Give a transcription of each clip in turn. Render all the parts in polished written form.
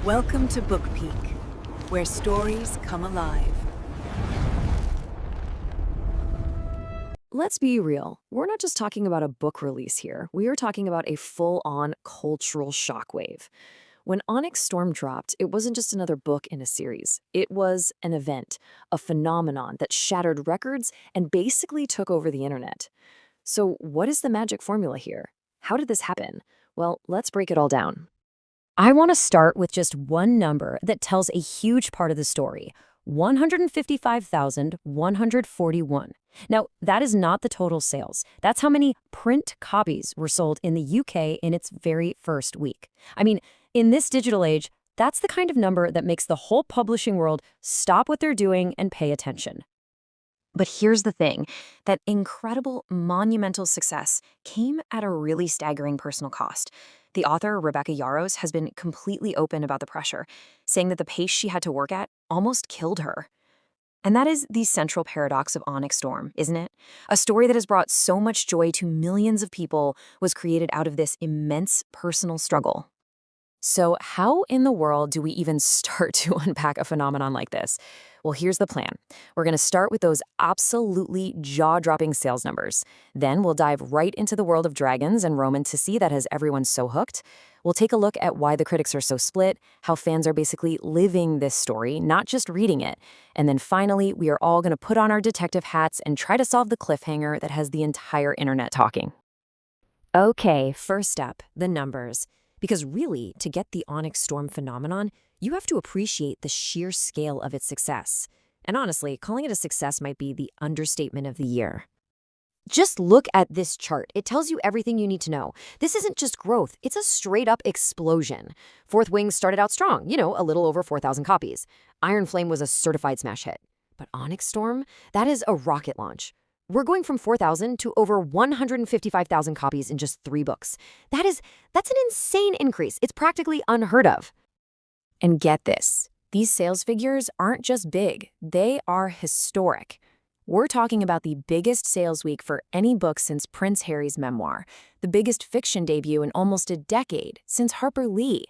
Welcome to BookPeek, where stories come alive. Let's be real. We're not just talking about a book release here. We are talking about a full-on cultural shockwave. When Onyx Storm dropped, it wasn't just another book in a series. It was an event, a phenomenon that shattered records and basically took over the internet. So what is the magic formula here? How did this happen? Well, let's break it all down. I want to start with just one number that tells a huge part of the story: 155,141. Now, that is not the total sales. That's how many print copies were sold in the UK in its very first week. I mean, in this digital age, that's the kind of number that makes the whole publishing world stop what they're doing and pay attention. But here's the thing, that incredible, monumental success came at a really staggering personal cost. The author, Rebecca Yarros, has been completely open about the pressure, saying that the pace she had to work at almost killed her. And that is the central paradox of Onyx Storm, isn't it? A story that has brought so much joy to millions of people was created out of this immense personal struggle. So how in the world do we even start to unpack a phenomenon like this? Well, here's the plan. We're going to start with those absolutely jaw-dropping sales numbers. Then we'll dive right into the world of dragons and Romantasy that has everyone so hooked. We'll take a look at why the critics are so split, how fans are basically living this story, not just reading it. And then finally, we are all going to put on our detective hats and try to solve the cliffhanger that has the entire internet talking. Okay, first up, the numbers. Because really, to get the Onyx Storm phenomenon, you have to appreciate the sheer scale of its success. And honestly, calling it a success might be the understatement of the year. Just look at this chart. It tells you everything you need to know. This isn't just growth, it's a straight-up explosion. Fourth Wing started out strong, a little over 4,000 copies. Iron Flame was a certified smash hit. But Onyx Storm, that is a rocket launch. We're going from 4,000 to over 155,000 copies in just 3 books. That's an insane increase. It's practically unheard of. And get this, these sales figures aren't just big, they are historic. We're talking about the biggest sales week for any book since Prince Harry's memoir, the biggest fiction debut in almost a decade since Harper Lee.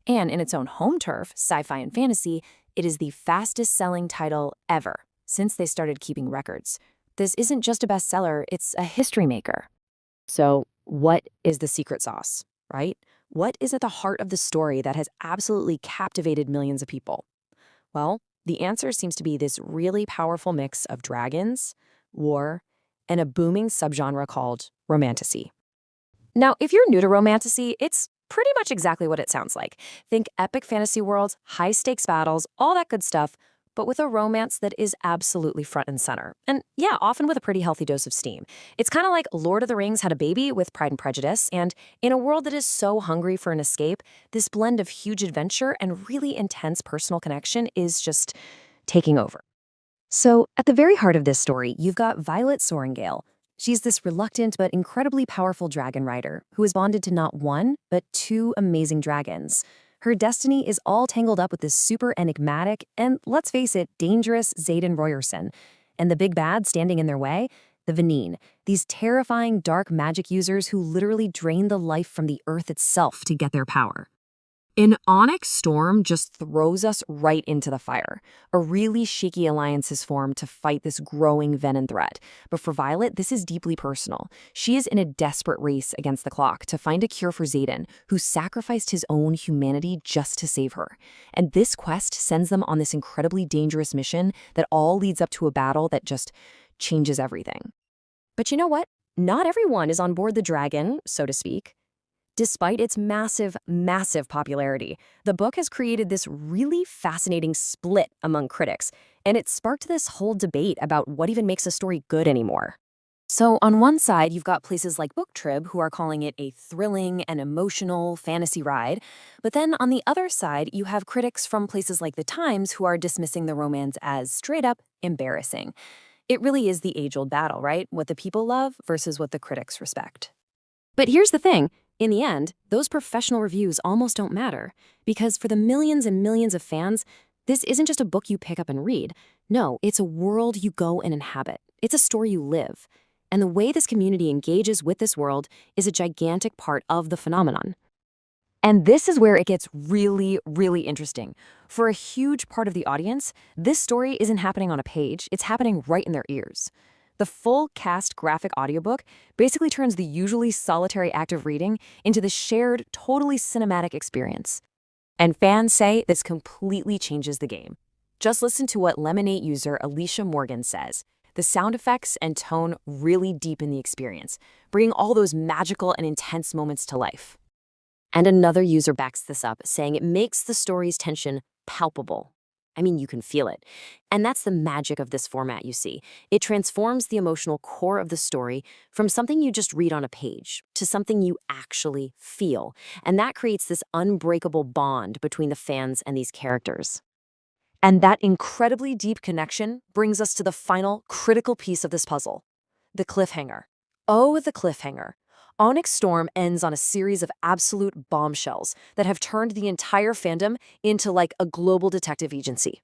And in its own home turf, sci-fi and fantasy, it is the fastest-selling title ever since they started keeping records. This isn't just a bestseller, it's a history maker. So what is the secret sauce, right? What is at the heart of the story that has absolutely captivated millions of people? Well, the answer seems to be this really powerful mix of dragons, war, and a booming subgenre called Romantasy. Now, if you're new to Romantasy, it's pretty much exactly what it sounds like. Think epic fantasy worlds, high-stakes battles, all that good stuff, but with a romance that is absolutely front and center. And yeah, often with a pretty healthy dose of steam. It's kind of like Lord of the Rings had a baby with Pride and Prejudice, and in a world that is so hungry for an escape, this blend of huge adventure and really intense personal connection is just taking over. So at the very heart of this story, you've got Violet Sorrengail. She's this reluctant but incredibly powerful dragon rider who is bonded to not one, but 2 amazing dragons. Her destiny is all tangled up with this super enigmatic and, let's face it, dangerous Xaden Royerson. And the big bad standing in their way? The Venin, these terrifying dark magic users who literally drain the life from the earth itself to get their power. An Onyx Storm just throws us right into the fire. A really shaky alliance is formed to fight this growing Venin Threat. But for Violet, this is deeply personal. She is in a desperate race against the clock to find a cure for Xaden, who sacrificed his own humanity just to save her. And this quest sends them on this incredibly dangerous mission that all leads up to a battle that just changes everything. But you know what? Not everyone is on board the dragon, so to speak. Despite its massive, massive popularity, the book has created this really fascinating split among critics, and it sparked this whole debate about what even makes a story good anymore. So on one side, you've got places like BookTrib who are calling it a thrilling and emotional fantasy ride, but then on the other side, you have critics from places like The Times who are dismissing the romance as straight-up embarrassing. It really is the age-old battle, right? What the people love versus what the critics respect. But here's the thing. In the end, those professional reviews almost don't matter, because for the millions and millions of fans, this isn't just a book you pick up and read. No, it's a world you go and inhabit. It's a story you live. And the way this community engages with this world is a gigantic part of the phenomenon. And this is where it gets really, really interesting. For a huge part of the audience, this story isn't happening on a page, it's happening right in their ears. The full cast graphic audiobook basically turns the usually solitary act of reading into the shared, totally cinematic experience. And fans say this completely changes the game. Just listen to what Lemonade user Alicia Morgan says. The sound effects and tone really deepen the experience, bringing all those magical and intense moments to life. And another user backs this up, saying it makes the story's tension palpable. I mean, you can feel it. And that's the magic of this format, you see. It transforms the emotional core of the story from something you just read on a page to something you actually feel. And that creates this unbreakable bond between the fans and these characters. And that incredibly deep connection brings us to the final critical piece of this puzzle, the cliffhanger. Oh, the cliffhanger. Onyx Storm ends on a series of absolute bombshells that have turned the entire fandom into like a global detective agency.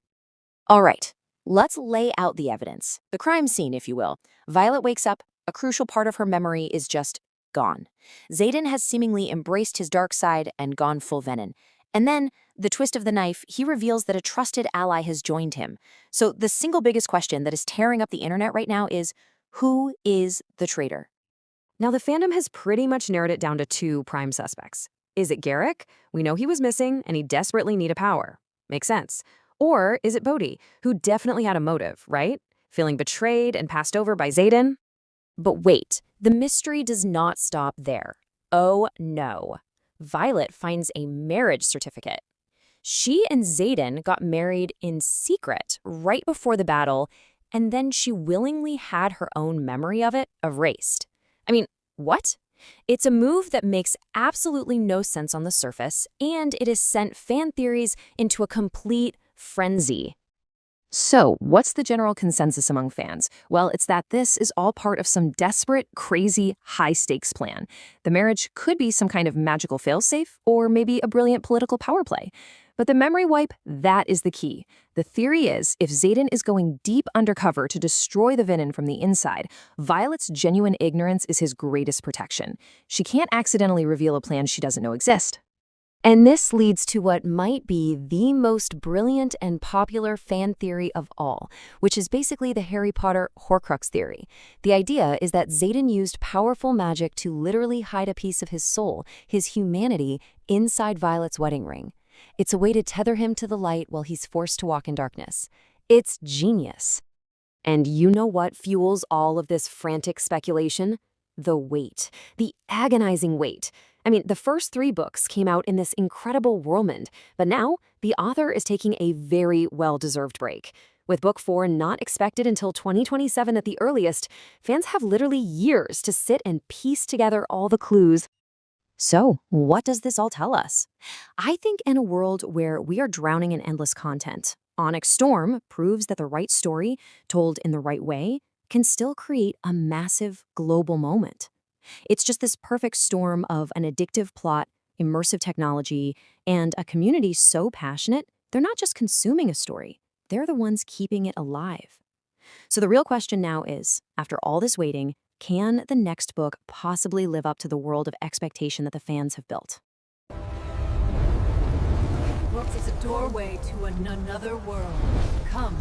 All right, let's lay out the evidence, the crime scene, if you will. Violet wakes up, a crucial part of her memory is just gone. Xaden has seemingly embraced his dark side and gone full Venin. And then, the twist of the knife, he reveals that a trusted ally has joined him. So the single biggest question that is tearing up the internet right now is, who is the traitor? Now, the fandom has pretty much narrowed it down to two prime suspects. Is it Garrick? We know he was missing, and he desperately needed power. Makes sense. Or is it Bodhi, who definitely had a motive, right? Feeling betrayed and passed over by Xaden? But wait, the mystery does not stop there. Oh no. Violet finds a marriage certificate. She and Xaden got married in secret right before the battle, and then she willingly had her own memory of it erased. I mean, what? It's a move that makes absolutely no sense on the surface, and it has sent fan theories into a complete frenzy. So, what's the general consensus among fans? Well, it's that this is all part of some desperate, crazy, high-stakes plan. The marriage could be some kind of magical failsafe, or maybe a brilliant political power play. But the memory wipe, that is the key. The theory is, if Xaden is going deep undercover to destroy the Venin from the inside, Violet's genuine ignorance is his greatest protection. She can't accidentally reveal a plan she doesn't know exists. And this leads to what might be the most brilliant and popular fan theory of all, which is basically the Harry Potter Horcrux theory. The idea is that Xaden used powerful magic to literally hide a piece of his soul, his humanity, inside Violet's wedding ring. It's a way to tether him to the light while he's forced to walk in darkness. It's genius. And you know what fuels all of this frantic speculation? The wait. The agonizing wait. I mean, the first 3 books came out in this incredible whirlwind, but now the author is taking a very well-deserved break. With book 4 not expected until 2027 at the earliest, fans have literally years to sit and piece together all the clues. So, what does this all tell us? I think in a world where we are drowning in endless content, Onyx Storm proves that the right story, told in the right way, can still create a massive global moment. It's just this perfect storm of an addictive plot, immersive technology, and a community so passionate, they're not just consuming a story, they're the ones keeping it alive. So the real question now is, after all this waiting, can the next book possibly live up to the world of expectation that the fans have built? Books is a doorway to another world. Come,